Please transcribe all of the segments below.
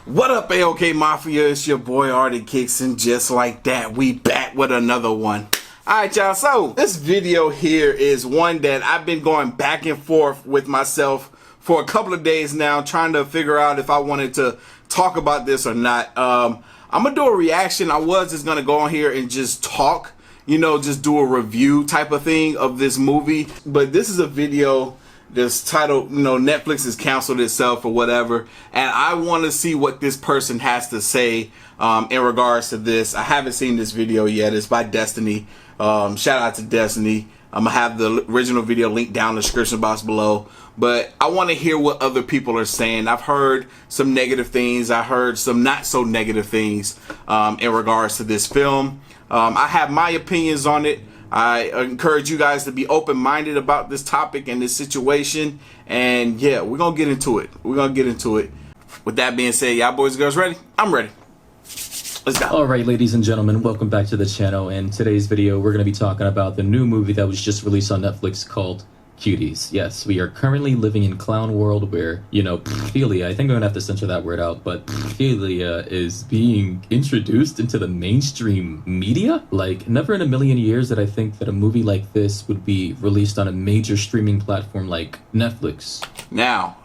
What up, AOK Mafia? It's your boy Artofkickz, and just like that, we back with another one. Alright, y'all, so this video here is one that I've been going back and forth with myself for a couple of days now, trying to figure out if I wanted to talk about this or not. I'm gonna do a reaction. I was just gonna go on here and just talk, you know, just do a review type of thing of this movie. But this is a video that's titled, you know, Netflix has canceled itself or whatever, and I want to see what this person has to say in regards to this. I haven't seen this video yet. It's by Destiny. Shout out to Destiny. I'm gonna have the original video linked down in the description box below, but I want to hear what other people are saying. I've heard some negative things. I heard some not so negative things in regards to this film. I have my opinions on it. I encourage you guys to be open-minded about this topic and this situation. And yeah, we're going to get into it. We're going to get into it. With that being said, y'all boys and girls ready? I'm ready. Let's go. All right, ladies and gentlemen, welcome back to the channel. In today's video, we're going to be talking about the new movie that was just released on Netflix called Cuties. Yes, we are currently living in clown world where, you know, pedophilia, I think I'm gonna have to censor that word out, but pedophilia is being introduced into the mainstream media. Like, never in a million years did I think that a movie like this would be released on a major streaming platform like Netflix. Now,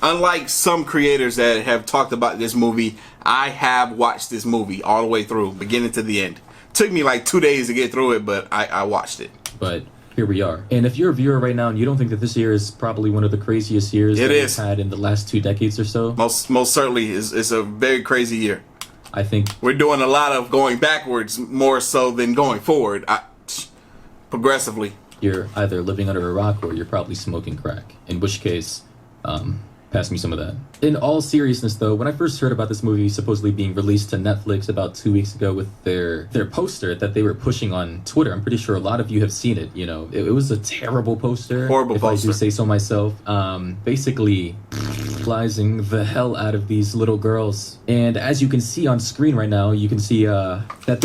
unlike some creators that have talked about this movie, I have watched this movie all the way through, beginning to the end. Took me like 2 days to get through it, but I watched it. But here we are. And if you're a viewer right now and you don't think that this year is probably one of the craziest years that we've had in the last 2 decades or so, most certainly it's a very crazy year. I think we're doing a lot of going backwards more so than going forward, progressively. You're either living under a rock or you're probably smoking crack, in which case pass me some of that. In all seriousness though, when I first heard about this movie supposedly being released to Netflix about 2 weeks ago with their poster that they were pushing on Twitter, I'm pretty sure a lot of you have seen it. You know, it was a terrible poster. Horrible if poster. I do say so myself. Basically sexualizing the hell out of these little girls. And as you can see on screen right now, you can see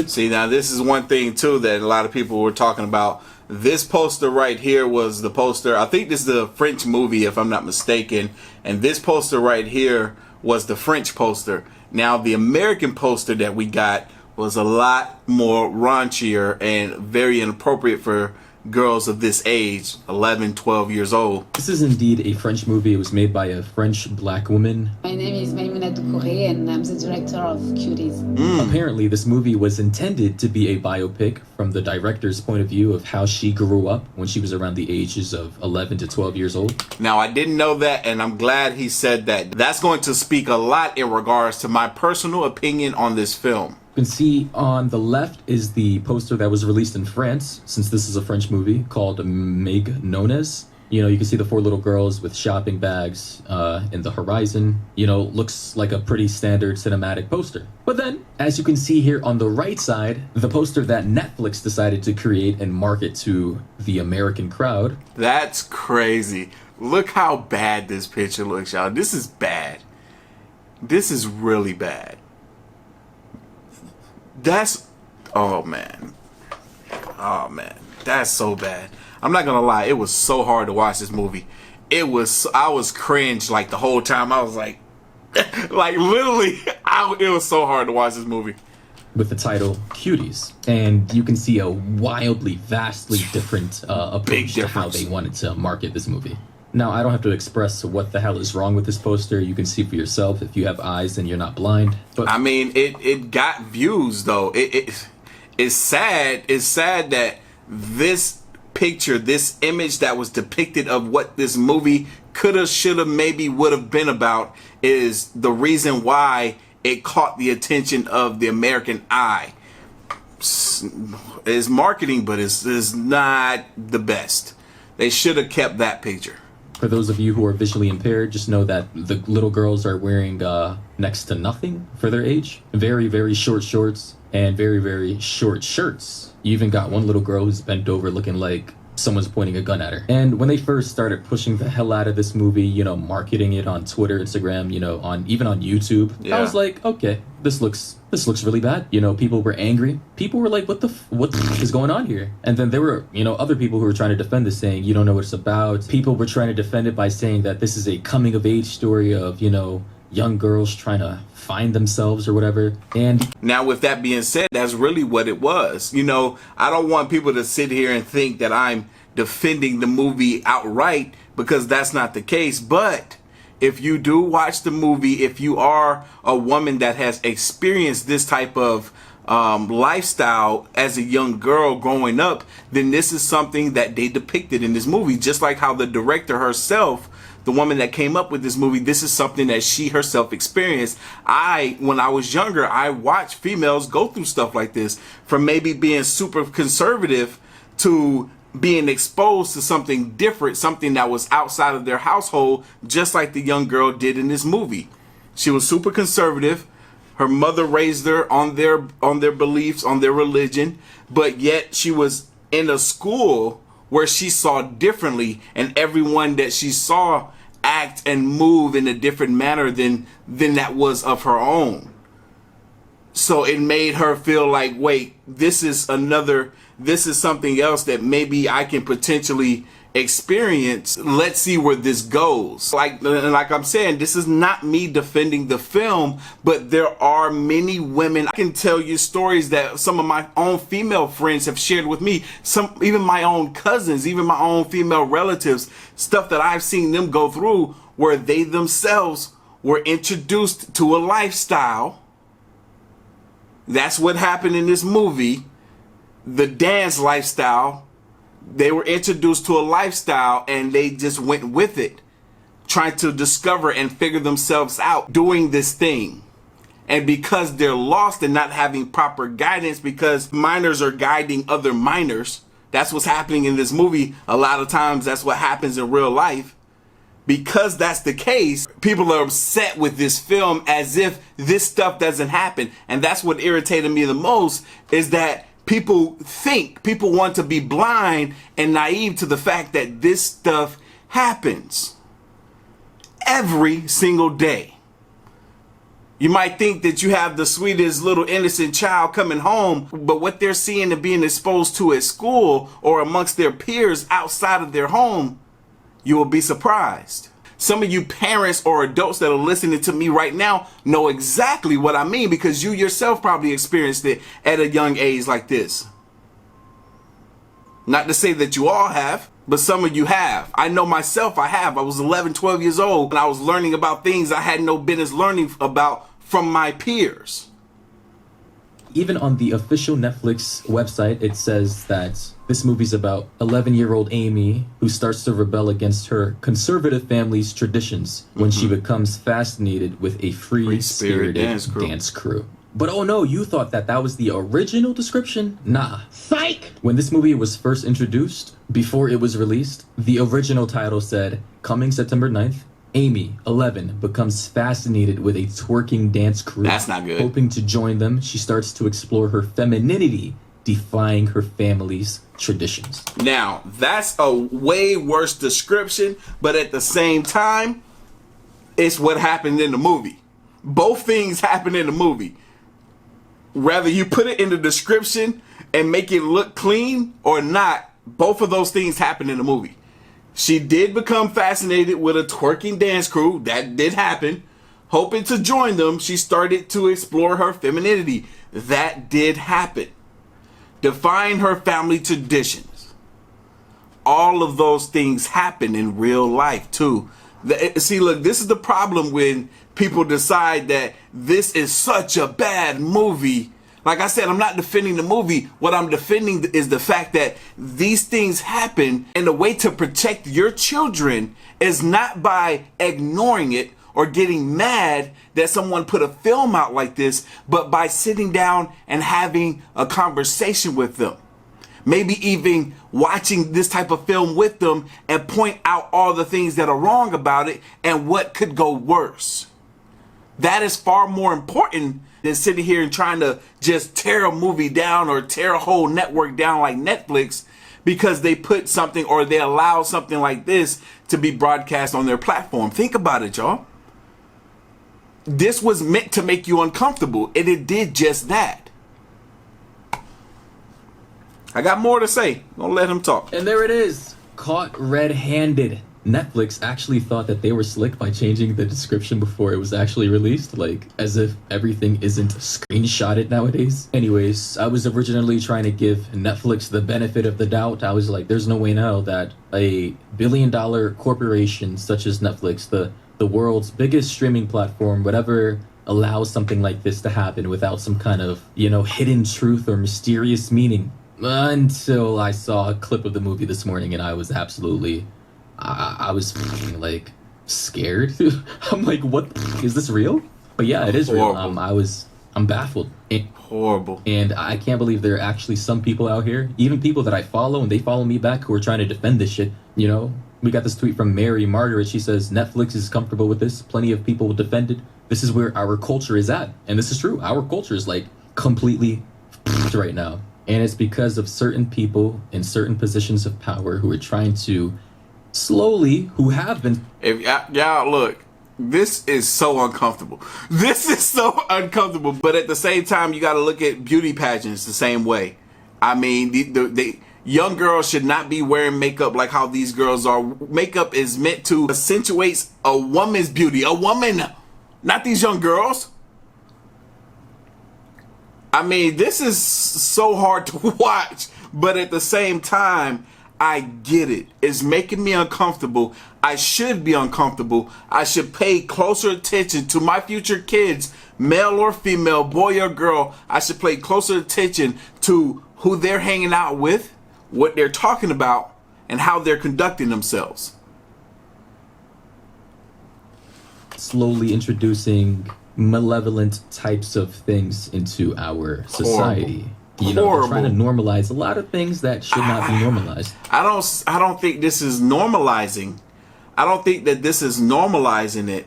See, now this is one thing too that a lot of people were talking about. This poster right here was the poster. I think this is the French movie, if I'm not mistaken. And this poster right here was the French poster. Now, the American poster that we got was a lot more raunchier and very inappropriate for girls of this age, 11, 12 years old. This is indeed a French movie. It was made by a French black woman. My name is Maïmouna Doucouré and I'm the director of Cuties. Apparently, this movie was intended to be a biopic from the director's point of view of how she grew up when she was around the ages of 11 to 12 years old. Now, I didn't know that, and I'm glad he said that. That's going to speak a lot in regards to my personal opinion on this film. You can see on the left is the poster that was released in France, since this is a French movie, called Meg Nones. You know, you can see the 4 little girls with shopping bags in the horizon. You know, looks like a pretty standard cinematic poster. But then, as you can see here on the right side, the poster that Netflix decided to create and market to the American crowd. That's crazy. Look how bad this picture looks, y'all. This is bad. This is really bad. That's, oh man, that's so bad. I'm not gonna lie, it was so hard to watch this movie. I was cringed like the whole time. I was like literally, it was so hard to watch this movie. With the title Cuties, and you can see a wildly, vastly different approach to how they wanted to market this movie. Now, I don't have to express what the hell is wrong with this poster. You can see for yourself. If you have eyes, then you're not blind. But I mean, it got views though. It's sad. It's sad that this picture, this image that was depicted of what this movie coulda, shoulda, maybe would have been about is the reason why it caught the attention of the American eye. It's marketing, but it's not the best. They should have kept that picture. For those of you who are visually impaired, just know that the little girls are wearing next to nothing for their age. Very, very short shorts and very, very short shirts. You even got one little girl who's bent over looking like someone's pointing a gun at her. And when they first started pushing the hell out of this movie, you know, marketing it on Twitter, Instagram, you know, even on YouTube, I was like, okay, this looks really bad. You know, people were angry. People were like, what the f is going on here? And then there were, you know, other people who were trying to defend this, saying, you don't know what it's about. People were trying to defend it by saying that this is a coming of age story of, you know, young girls trying to find themselves or whatever. And now, with that being said, that's really what it was. You know, I don't want people to sit here and think that I'm defending the movie outright, because that's not the case. But if you do watch the movie, if you are a woman that has experienced this type of lifestyle as a young girl growing up, then this is something that they depicted in this movie. Just like how the director herself, the woman that came up with this movie, this is something that she herself experienced. When I was younger, I watched females go through stuff like this, from maybe being super conservative to being exposed to something different, something that was outside of their household, just like the young girl did in this movie. She was super conservative. Her mother raised her on their beliefs, on their religion, but yet she was in a school where she saw differently, and everyone that she saw act and move in a different manner than that was of her own. So it made her feel like, wait, this is something else that maybe I can potentially experience. Let's see where this goes. Like I'm saying, this is not me defending the film, but there are many women. I can tell you stories that some of my own female friends have shared with me, even my own cousins, even my own female relatives, stuff that I've seen them go through where they themselves were introduced to a lifestyle. That's what happened in this movie. The dance lifestyle. They were introduced to a lifestyle and they just went with it, trying to discover and figure themselves out doing this thing. And because they're lost and not having proper guidance, because minors are guiding other minors, that's what's happening in this movie. A lot of times that's what happens in real life. Because that's the case, people are upset with this film as if this stuff doesn't happen. And that's what irritated me the most, is that people want to be blind and naive to the fact that this stuff happens every single day. You might think that you have the sweetest little innocent child coming home, but what they're seeing and being exposed to at school or amongst their peers outside of their home, you will be surprised. Some of you parents or adults that are listening to me right now know exactly what I mean, because you yourself probably experienced it at a young age like this. Not to say that you all have, but some of you have. I know myself, I have. I was 11, 12 years old and I was learning about things I had no business learning about from my peers. even on the official Netflix website, it says that this movie's about 11-year-old Amy who starts to rebel against her conservative family's traditions when she becomes fascinated with a free-spirited dance crew. But oh no, you thought that that was the original description? Nah. Psych! When this movie was first introduced, before it was released, the original title said, coming September 9th, Amy, 11, becomes fascinated with a twerking dance crew. That's not good. Hoping to join them, she starts to explore her femininity, defying her family's traditions. Now, that's a way worse description, but at the same time, it's what happened in the movie. Both things happen in the movie. Whether you put it in the description and make it look clean or not, both of those things happen in the movie. She did become fascinated with a twerking dance crew. That did happen. Hoping to join them, she started to explore her femininity. That did happen. Defying her family traditions. All of those things happen in real life too. See, look, this is the problem when people decide that this is such a bad movie. Like I said, I'm not defending the movie. What I'm defending is the fact that these things happen, and the way to protect your children is not by ignoring it or getting mad that someone put a film out like this, but by sitting down and having a conversation with them. Maybe even watching this type of film with them and point out all the things that are wrong about it and what could go worse. That is far more important than sitting here and trying to just tear a movie down or tear a whole network down like Netflix because they put something or they allow something like this to be broadcast on their platform. Think about it, y'all. This was meant to make you uncomfortable, and it did just that. I got more to say. I'm gonna let him talk. And there it is. Caught red-handed. Netflix actually thought that they were slick by changing the description before it was actually released, like as if everything isn't screenshotted nowadays. Anyways, I was originally trying to give Netflix the benefit of the doubt. I was like, there's no way now that a billion-dollar corporation such as Netflix, the world's biggest streaming platform, would ever allow something like this to happen without some kind of, hidden truth or mysterious meaning. Until I saw a clip of the movie this morning and I was absolutely... I was fucking, like, scared. I'm like, what is this real? But yeah, it is real. I'm baffled. Horrible. And I can't believe there are actually some people out here, even people that I follow and they follow me back, who are trying to defend this shit. We got this tweet from Mary Margaret. She says, Netflix is comfortable with this. Plenty of people will defend it. This is where our culture is at. And this is true. Our culture is, like, completely right now. And it's because of certain people in certain positions of power who are trying to who have been. Y'all look, this is so uncomfortable. This is so uncomfortable. But at the same time, you got to look at beauty pageants the same way. I mean, the young girls should not be wearing makeup like how these girls are. Makeup is meant to accentuate a woman's beauty. A woman, not these young girls. I mean, this is so hard to watch. But at the same time, I get it. It's making me uncomfortable. I should be uncomfortable. I should pay closer attention to my future kids, male or female, boy or girl. I should pay closer attention to who they're hanging out with, what they're talking about, and how they're conducting themselves. Slowly introducing malevolent types of things into our society. Horrible. They're trying to normalize a lot of things that should not be normalized. I don't think this is normalizing. I don't think that this is normalizing it.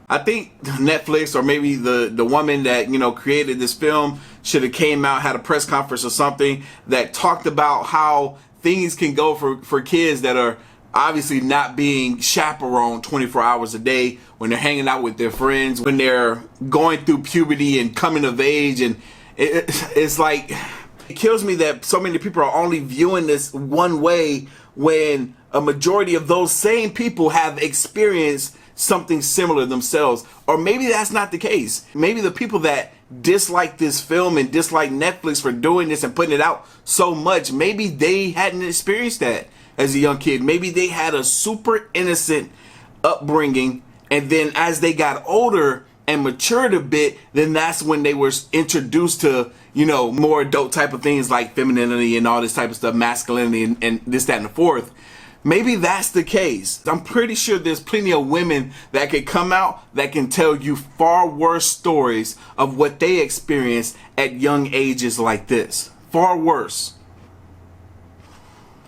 I think Netflix, or maybe the woman that, created this film, should have came out, had a press conference or something that talked about how things can go for kids that are obviously not being chaperoned 24 hours a day, when they're hanging out with their friends, when they're going through puberty and coming of age. And it's like, it kills me that so many people are only viewing this one way when a majority of those same people have experienced something similar themselves. Or maybe that's not the case. Maybe the people that dislike this film and dislike Netflix for doing this and putting it out so much, maybe they hadn't experienced that as a young kid. Maybe they had a super innocent upbringing, and then as they got older and matured a bit, then that's when they were introduced to, more adult type of things like femininity and all this type of stuff, masculinity and this, that, and the fourth. Maybe that's the case. I'm pretty sure there's plenty of women that can come out that can tell you far worse stories of what they experienced at young ages like this. Far worse.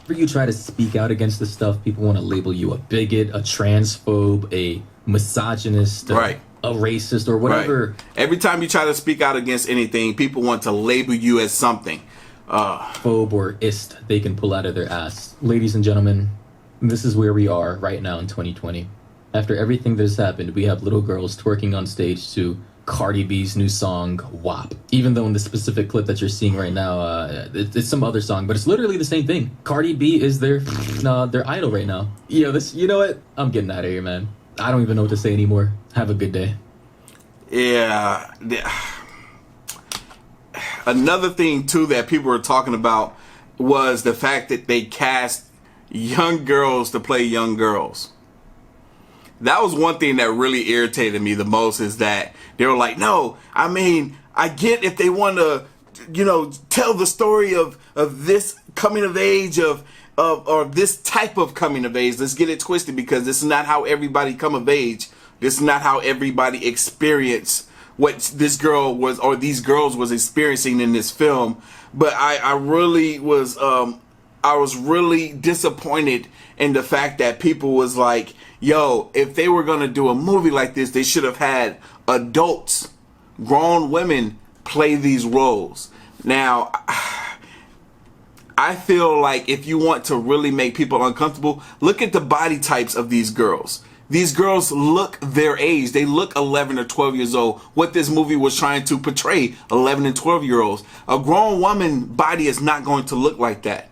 Whenever you try to speak out against this stuff, people want to label you a bigot, a transphobe, a misogynist, right, a racist, or whatever. Right. Every time you try to speak out against anything, people want to label you as something. Phobe or ist they can pull out of their ass. Ladies and gentlemen, this is where we are right now in 2020. After everything that has happened, we have little girls twerking on stage to Cardi B's new song, WAP. Even though in the specific clip that you're seeing right now, it's some other song, but it's literally the same thing. Cardi B is their idol right now. You know what? I'm getting out of here, man. I don't even know what to say anymore. Have a good day. Yeah. Another thing, too, that people were talking about was the fact that they cast young girls to play young girls. That was one thing that really irritated me the most, is that they were like, no, I mean, I get if they want to, tell the story of this coming of age or this type of coming of age. Let's get it twisted, because this is not how everybody come of age. This is not how everybody experience what this girl was, or these girls was experiencing in this film. But I really was, I was really disappointed in the fact that people was like, yo, if they were going to do a movie like this, they should have had adults, grown women, play these roles. Now, I feel like if you want to really make people uncomfortable, look at the body types of these girls. These girls look their age. They look 11 or 12 years old. What this movie was trying to portray, 11 and 12-year-olds. A grown woman body is not going to look like that.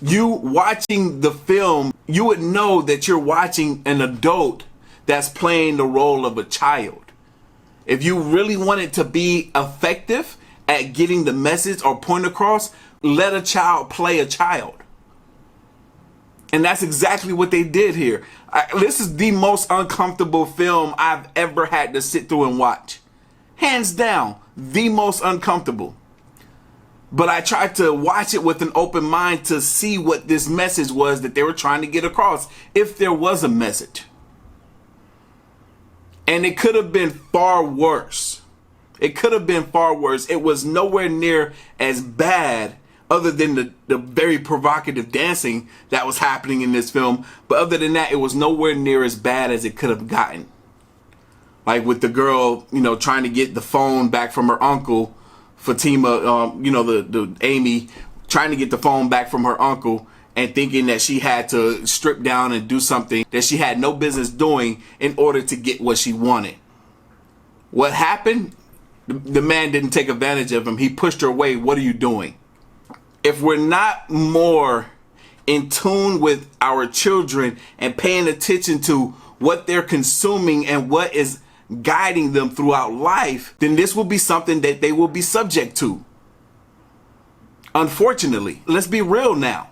You watching the film, you would know that you're watching an adult that's playing the role of a child. If you really want it to be effective at getting the message or point across, let a child play a child. And that's exactly what they did here. This is the most uncomfortable film I've ever had to sit through and watch. Hands down, the most uncomfortable. But I tried to watch it with an open mind to see what this message was that they were trying to get across, if there was a message. And it could have been far worse. It could have been far worse. It was nowhere near as bad, other than the very provocative dancing that was happening in this film. But other than that, it was nowhere near as bad as it could have gotten. Like with the girl, you know, trying to get the phone back from her uncle, Fatima, you know, the Amy, trying to get the phone back from her uncle and thinking that she had to strip down and do something that she had no business doing in order to get what she wanted. What happened? The man didn't take advantage of him. He pushed her away. What are you doing? If we're not more in tune with our children and paying attention to what they're consuming and what is guiding them throughout life, then this will be something that they will be subject to. Unfortunately, let's be real now.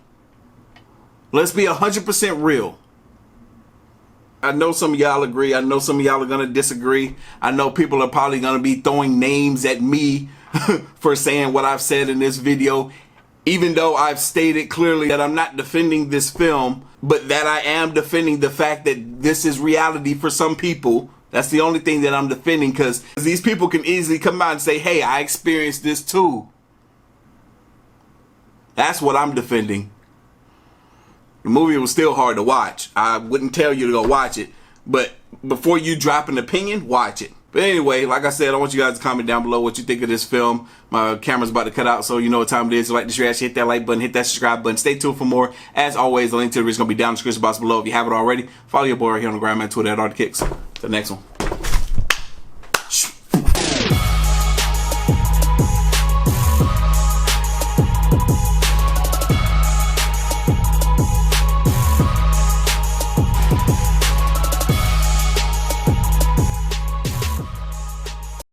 Let's be 100% real. I know some of y'all agree. I know some of y'all are going to disagree. I know people are probably going to be throwing names at me for saying what I've said in this video. Even though I've stated clearly that I'm not defending this film, but that I am defending the fact that this is reality for some people. That's the only thing that I'm defending, because these people can easily come out and say, hey, I experienced this too. That's what I'm defending. The movie was still hard to watch. I wouldn't tell you to go watch it, but before you drop an opinion, watch it. But anyway, like I said, I want you guys to comment down below what you think of this film. My camera's about to cut out, so you know what time it is. So like this reaction, hit that like button, hit that subscribe button. Stay tuned for more. As always, the link to the video is going to be down in the description box below. If you haven't already, follow your boy right here on the ground, man, Twitter at Artofkickz. The next one.